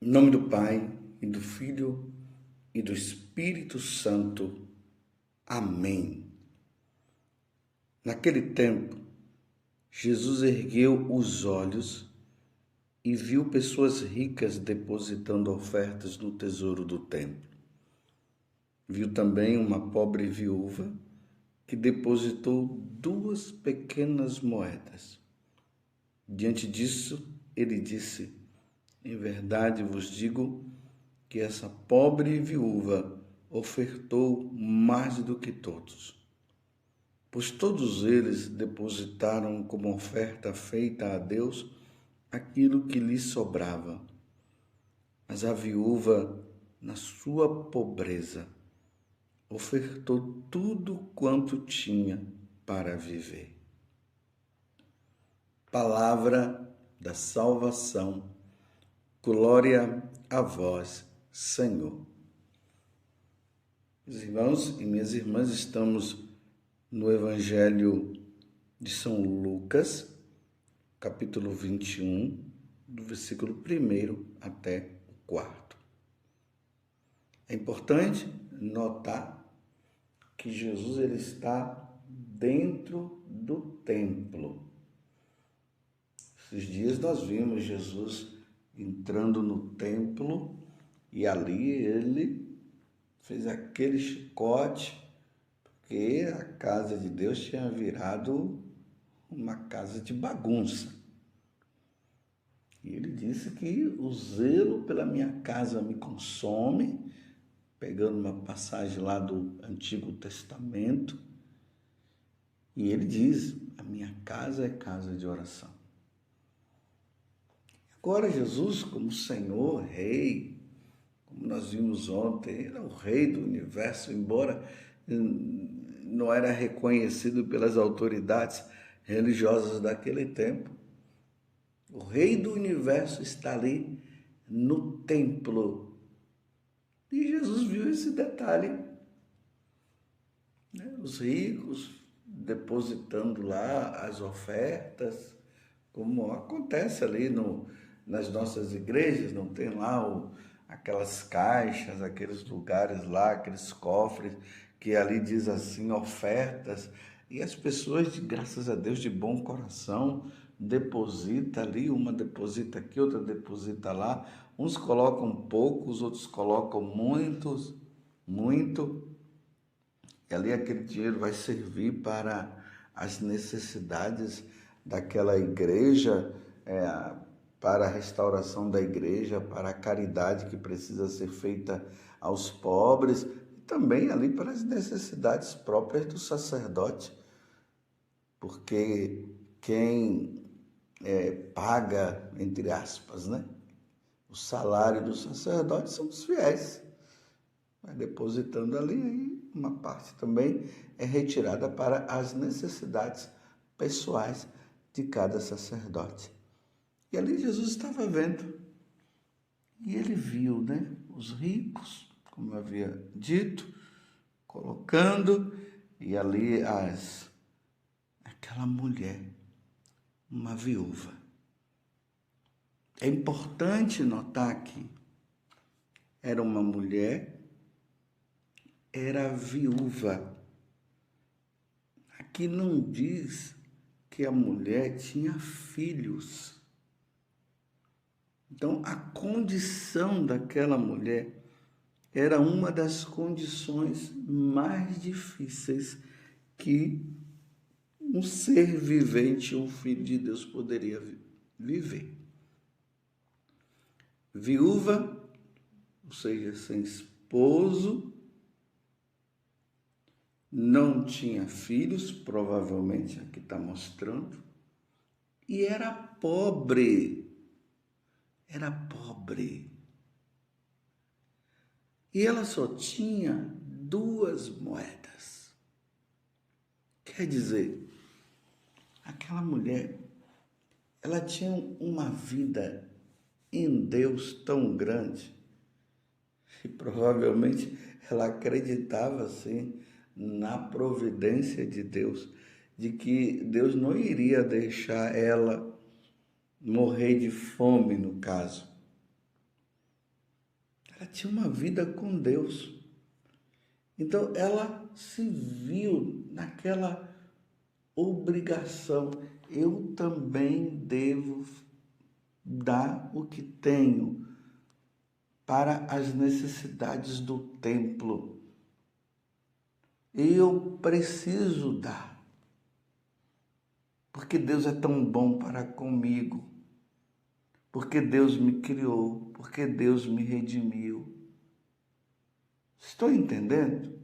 Em nome do Pai, e do Filho, e do Espírito Santo. Amém. Naquele tempo, Jesus ergueu os olhos e viu pessoas ricas depositando ofertas no tesouro do templo. Viu também uma pobre viúva que depositou 2 pequenas moedas. Diante disso, ele disse: em verdade vos digo que essa pobre viúva ofertou mais do que todos, pois todos eles depositaram como oferta feita a Deus aquilo que lhes sobrava. Mas a viúva, na sua pobreza, ofertou tudo quanto tinha para viver. Palavra da salvação. Glória a vós, Senhor. Meus irmãos e minhas irmãs, estamos no Evangelho de São Lucas, capítulo 21, do versículo 1 até o 4. É importante notar que Jesus ele está dentro do templo. Esses dias nós vimos Jesus entrando no templo e ali ele fez aquele chicote, porque a casa de Deus tinha virado uma casa de bagunça. E ele disse que o zelo pela minha casa me consome, pegando uma passagem lá do Antigo Testamento. E ele diz: a minha casa é casa de oração. Agora Jesus, como Senhor, Rei, como nós vimos ontem, era o Rei do universo, embora não era reconhecido pelas autoridades religiosas daquele tempo. O Rei do universo está ali no templo. E Jesus viu esse detalhe, né? Os ricos depositando lá as ofertas, como acontece ali nas nossas igrejas, não tem lá aquelas caixas, aqueles lugares lá, aqueles cofres, que ali diz assim, ofertas, e as pessoas, graças a Deus, de bom coração, deposita ali, uma deposita aqui, outra deposita lá, uns colocam pouco, os outros colocam muito, e ali aquele dinheiro vai servir para as necessidades daquela igreja, para a restauração da igreja, para a caridade que precisa ser feita aos pobres, e também ali para as necessidades próprias do sacerdote, porque quem paga, entre aspas, né, o salário do sacerdote são os fiéis. Vai depositando ali, aí uma parte também é retirada para as necessidades pessoais de cada sacerdote. E ali Jesus estava vendo, e ele viu, né, os ricos, como eu havia dito, colocando, e ali aquela mulher, uma viúva. É importante notar que era uma mulher, era viúva. Aqui não diz que a mulher tinha filhos. Então, a condição daquela mulher era uma das condições mais difíceis que um ser vivente, um filho de Deus, poderia viver. Viúva, ou seja, sem esposo, não tinha filhos, provavelmente aqui está mostrando, e era pobre. Era pobre. E ela só tinha 2 moedas. Quer dizer, aquela mulher, ela tinha uma vida em Deus tão grande, e provavelmente ela acreditava assim na providência de Deus, de que Deus não iria deixar ela morrer de fome, no caso. ela tinha uma vida com Deus. Então, ela se viu naquela obrigação. Eu também devo dar o que tenho para as necessidades do templo. Eu preciso dar, porque Deus é tão bom para comigo, porque Deus me criou, porque Deus me redimiu. Estou entendendo?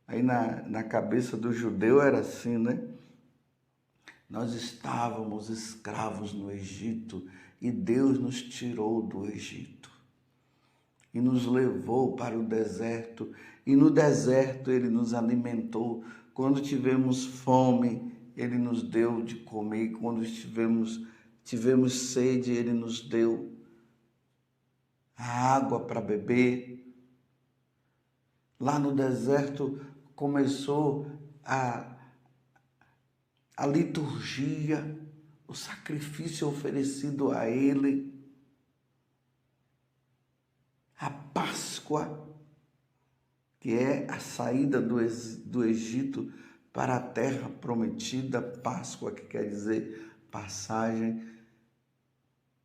Aí na cabeça do judeu era assim, né? Nós estávamos escravos no Egito e Deus nos tirou do Egito e nos levou para o deserto. E no deserto Ele nos alimentou. Quando tivemos fome, Ele nos deu de comer. Quando tivemos sede, Ele nos deu a água para beber. Lá no deserto começou a liturgia, o sacrifício oferecido a Ele, a Páscoa, que é a saída do Egito para a terra prometida, Páscoa, que quer dizer passagem.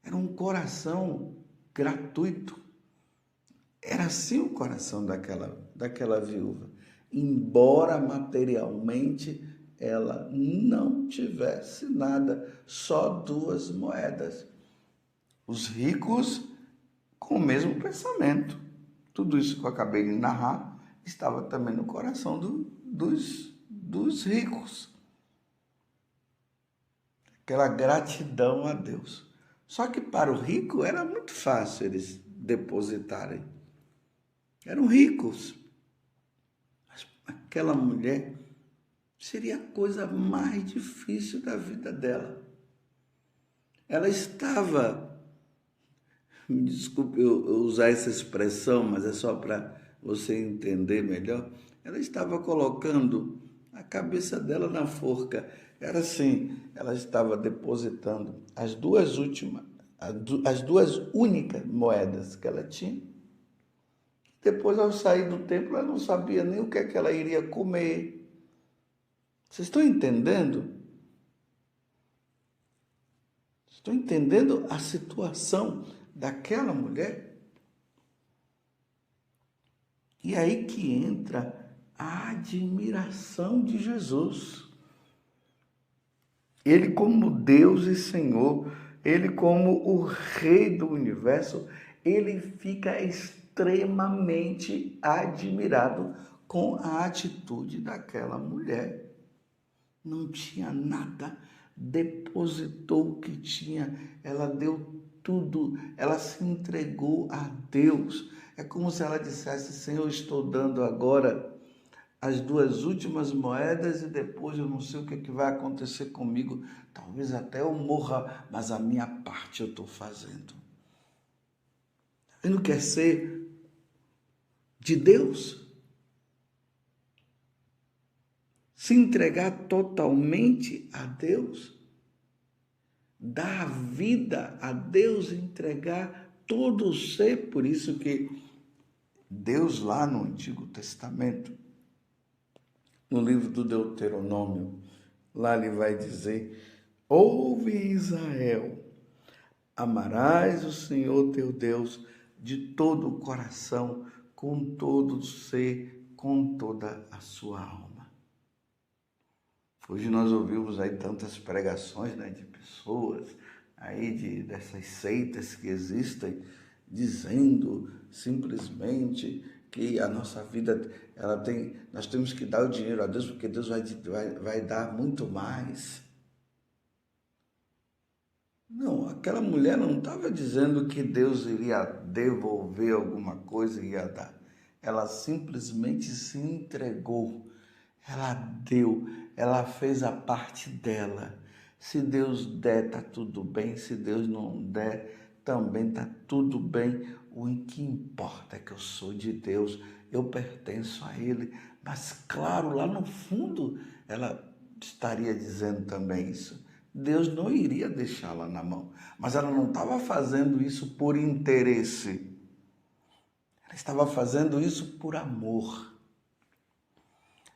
Era um coração gratuito. Era assim o coração daquela viúva. Embora materialmente ela não tivesse nada, só 2 moedas. Os ricos com o mesmo pensamento. Tudo isso que eu acabei de narrar estava também no coração dos ricos. Aquela gratidão a Deus. Só que para o rico era muito fácil eles depositarem. Eram ricos. Mas aquela mulher seria a coisa mais difícil da vida dela. Ela estava, me desculpe eu usar essa expressão, mas é só para você entender melhor. Ela estava colocando a cabeça dela na forca. Era assim, ela estava depositando as 2 únicas moedas que ela tinha. Depois, ao sair do templo, ela não sabia nem o que é que ela iria comer. Vocês estão entendendo? Estão entendendo a situação daquela mulher? E aí que entra a admiração de Jesus. Ele como Deus e Senhor, Ele como o Rei do Universo, Ele fica extremamente admirado com a atitude daquela mulher. Não tinha nada, depositou o que tinha, ela deu tudo, ela se entregou a Deus. É como se ela dissesse: Senhor, estou dando agora as 2 últimas moedas e depois eu não sei o que vai acontecer comigo, talvez até eu morra, mas a minha parte eu estou fazendo. Ele não quer ser de Deus? Se entregar totalmente a Deus, dar a vida a Deus, entregar todo o ser. Por isso que Deus lá no Antigo Testamento, no livro do Deuteronômio, lá ele vai dizer: ouve Israel, amarás o Senhor teu Deus de todo o coração, com todo o ser, com toda a sua alma. Hoje nós ouvimos aí tantas pregações, né, de pessoas aí dessas seitas que existem, dizendo simplesmente que a nossa vida nós temos que dar o dinheiro a Deus, porque Deus vai dar muito mais. Não, aquela mulher não estava dizendo que Deus iria devolver alguma coisa e ia dar. Ela simplesmente se entregou. Ela deu, ela fez a parte dela. Se Deus der, está tudo bem. Se Deus não der, também está tudo bem. O que importa é que eu sou de Deus, eu pertenço a Ele. Mas claro, lá no fundo, ela estaria dizendo também isso. Deus não iria deixá-la na mão. Mas ela não estava fazendo isso por interesse. Ela estava fazendo isso por amor.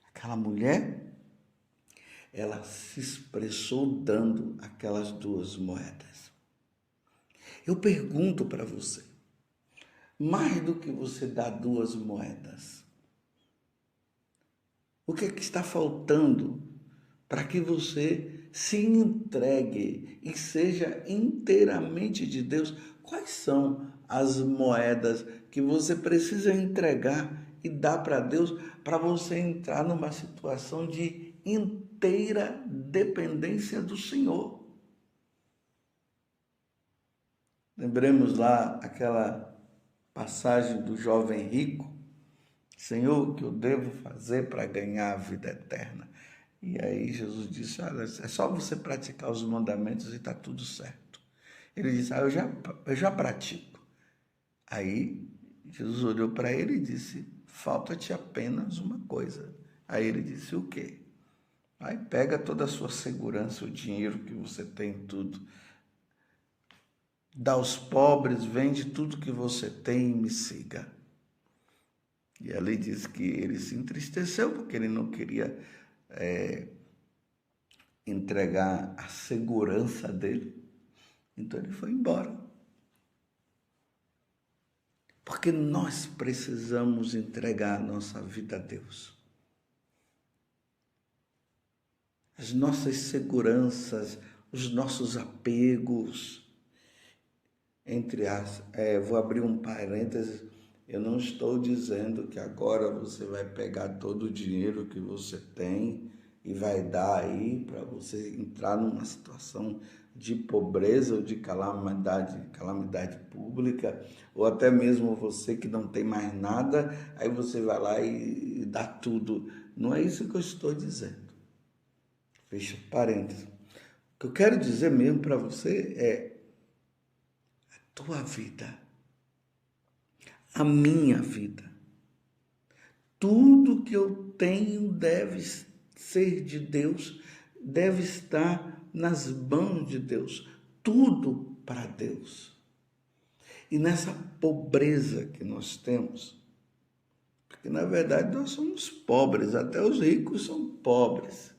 Aquela mulher, ela se expressou dando aquelas 2 moedas. Eu pergunto para você, mais do que você dar 2 moedas, o que é que está faltando para que você se entregue e seja inteiramente de Deus? Quais são as moedas que você precisa entregar e dar para Deus para você entrar numa situação de inteira dependência do Senhor? Lembremos lá aquela passagem do jovem rico. Senhor, o que eu devo fazer para ganhar a vida eterna? E aí Jesus disse, olha, é só você praticar os mandamentos e está tudo certo. Ele disse, eu já pratico. Aí Jesus olhou para ele e disse, falta-te apenas uma coisa. Aí ele disse, o quê? Aí pega toda a sua segurança, o dinheiro que você tem, tudo. Dá aos pobres, vende tudo que você tem e me siga. E ali diz que ele se entristeceu porque ele não queria entregar a segurança dele. Então ele foi embora. Porque nós precisamos entregar a nossa vida a Deus. As nossas seguranças, os nossos apegos. Vou abrir um parênteses. Eu não estou dizendo que agora você vai pegar todo o dinheiro que você tem e vai dar aí para você entrar numa situação de pobreza ou de calamidade pública, ou até mesmo você que não tem mais nada, aí você vai lá e dá tudo. Não é isso que eu estou dizendo. Fecha parênteses. O que eu quero dizer mesmo para você é a tua vida, a minha vida. Tudo que eu tenho deve ser de Deus, deve estar nas mãos de Deus. Tudo para Deus. E nessa pobreza que nós temos, porque na verdade nós somos pobres, até os ricos são pobres.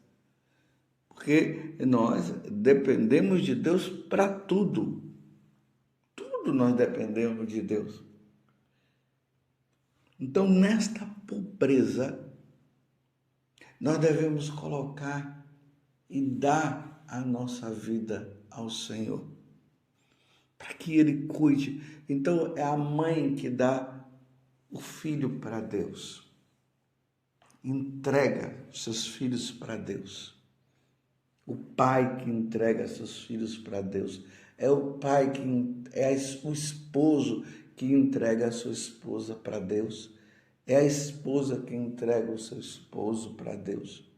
Porque nós dependemos de Deus para tudo. Tudo nós dependemos de Deus. Então, nesta pobreza, nós devemos colocar e dar a nossa vida ao Senhor, para que Ele cuide. Então, é a mãe que dá o filho para Deus, entrega seus filhos para Deus. O pai que entrega seus filhos para Deus. É o pai o esposo que entrega a sua esposa para Deus. É a esposa que entrega o seu esposo para Deus.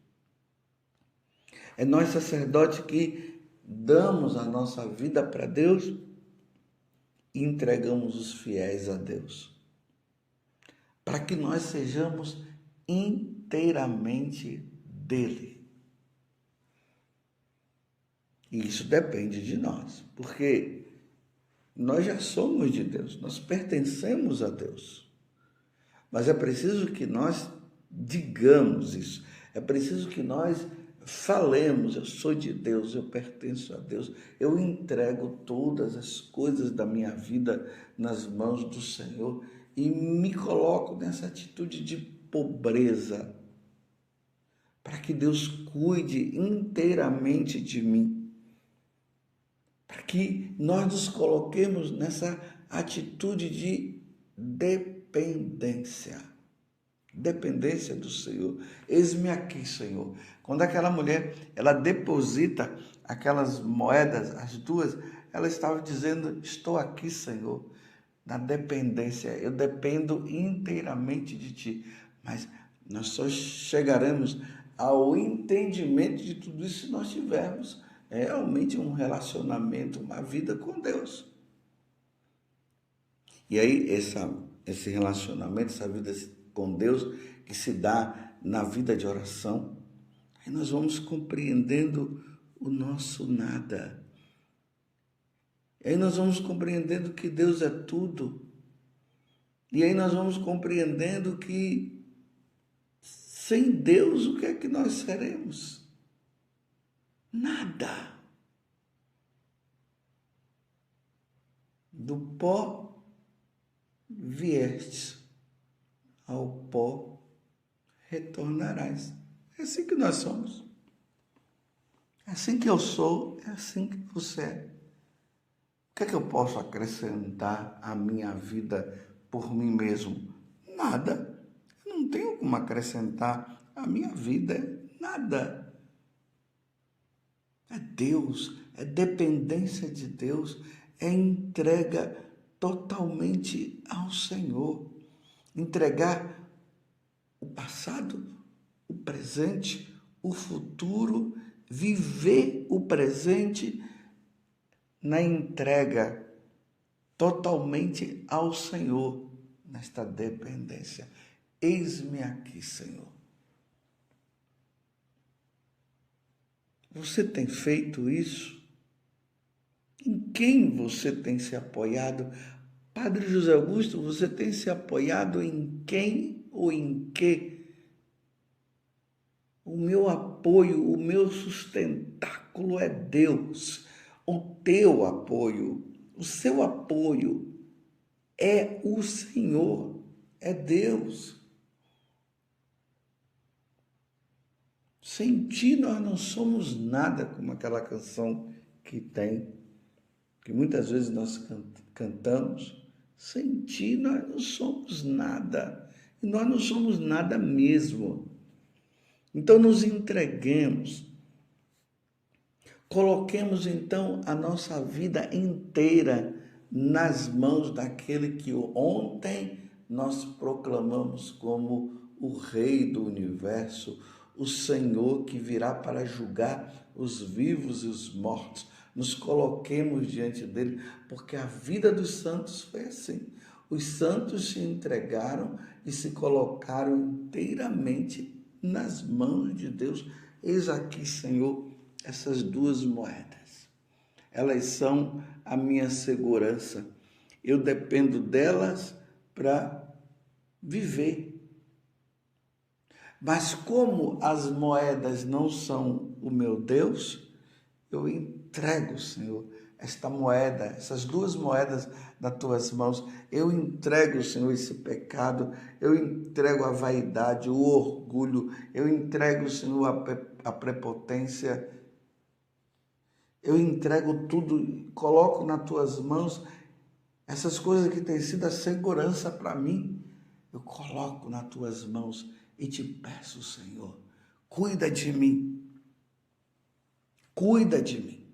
É nós, sacerdotes, que damos a nossa vida para Deus e entregamos os fiéis a Deus. Para que nós sejamos inteiramente dele. E isso depende de nós, porque nós já somos de Deus, nós pertencemos a Deus. Mas é preciso que nós digamos isso, é preciso que nós falemos, eu sou de Deus, eu pertenço a Deus, eu entrego todas as coisas da minha vida nas mãos do Senhor e me coloco nessa atitude de pobreza, para que Deus cuide inteiramente de mim. Para que nós nos coloquemos nessa atitude de dependência. Dependência do Senhor. Eis-me aqui, Senhor. Quando aquela mulher, ela deposita aquelas moedas, as 2, ela estava dizendo, estou aqui, Senhor, na dependência. Eu dependo inteiramente de Ti. Mas nós só chegaremos ao entendimento de tudo isso se nós tivermos realmente um relacionamento, uma vida com Deus. E aí esse relacionamento, essa vida com Deus que se dá na vida de oração, aí nós vamos compreendendo o nosso nada. Aí nós vamos compreendendo que Deus é tudo. E aí nós vamos compreendendo que sem Deus o que é que nós seremos? Nada. Do pó viestes, ao pó retornarás. É assim que nós somos. É assim que eu sou, é assim que você é. O que é que eu posso acrescentar à minha vida por mim mesmo? Nada. Eu não tenho como acrescentar à minha vida nada. É Deus, é dependência de Deus, é entrega totalmente ao Senhor. Entregar o passado, o presente, o futuro, viver o presente na entrega totalmente ao Senhor, nesta dependência. Eis-me aqui, Senhor. Você tem feito isso? Em quem você tem se apoiado? Padre José Augusto, você tem se apoiado em quem ou em quê? O meu apoio, o meu sustentáculo é Deus. O teu apoio, o seu apoio é o Senhor, é Deus. Sem ti nós não somos nada, como aquela canção que muitas vezes nós cantamos. Sem ti nós não somos nada, e nós não somos nada mesmo. Então nos entreguemos, coloquemos então a nossa vida inteira nas mãos daquele que ontem nós proclamamos como o Rei do Universo, o Senhor que virá para julgar os vivos e os mortos. Nos coloquemos diante dele, porque a vida dos santos foi assim. Os santos se entregaram e se colocaram inteiramente nas mãos de Deus. Eis aqui, Senhor, essas duas moedas. Elas são a minha segurança. Eu dependo delas para viver. Mas como as moedas não são o meu Deus, eu entrego, Senhor, esta moeda, essas duas moedas nas tuas mãos. Eu entrego, Senhor, esse pecado, eu entrego a vaidade, o orgulho, eu entrego, Senhor, a prepotência, eu entrego tudo, coloco nas tuas mãos essas coisas que têm sido a segurança para mim. Eu coloco nas tuas mãos e te peço, Senhor, cuida de mim. Cuida de mim.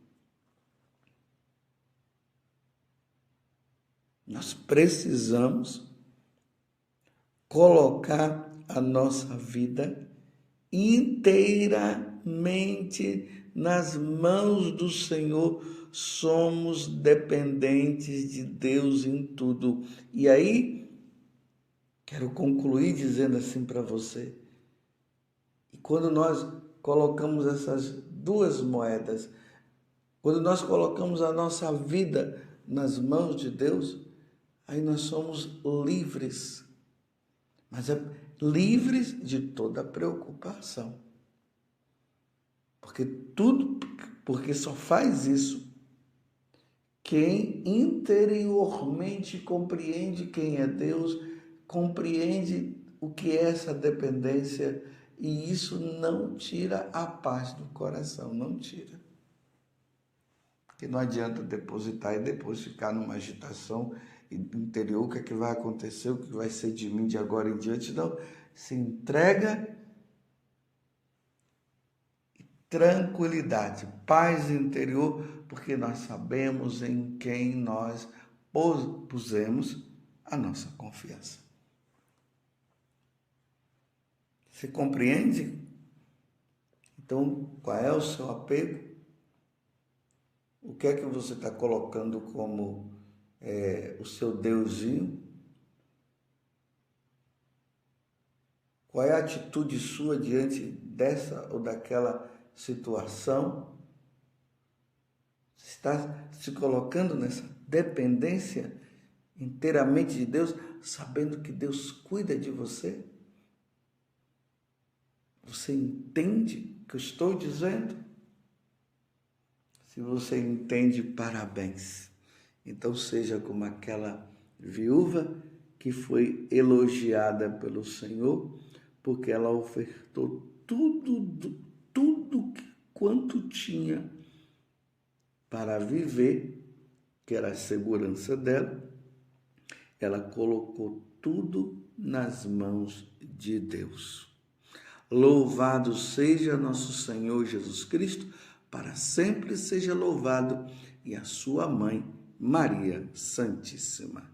Nós precisamos colocar a nossa vida inteiramente nas mãos do Senhor. Somos dependentes de Deus em tudo. E aí, quero concluir dizendo assim para você. E quando nós colocamos essas duas moedas, quando nós colocamos a nossa vida nas mãos de Deus, aí nós somos livres. Mas é livres de toda preocupação. Porque só faz isso quem interiormente compreende quem é Deus, compreende o que é essa dependência, e isso não tira a paz do coração, não tira. Porque não adianta depositar e depois ficar numa agitação interior, o que é que vai acontecer, o que vai ser de mim de agora em diante. Não, se entrega, tranquilidade, paz interior, porque nós sabemos em quem nós pusemos a nossa confiança. Você compreende? Então, qual é o seu apego? O que é que você está colocando como o seu deusinho? Qual é a atitude sua diante dessa ou daquela situação? Você está se colocando nessa dependência? inteiramente de Deus, sabendo que Deus cuida de você? Você entende o que eu estou dizendo? Se você entende, parabéns. Então seja como aquela viúva que foi elogiada pelo Senhor, porque ela ofertou tudo quanto tinha para viver, que era a segurança dela. Ela colocou tudo nas mãos de Deus. Louvado seja nosso Senhor Jesus Cristo, para sempre seja louvado, e a sua mãe, Maria Santíssima.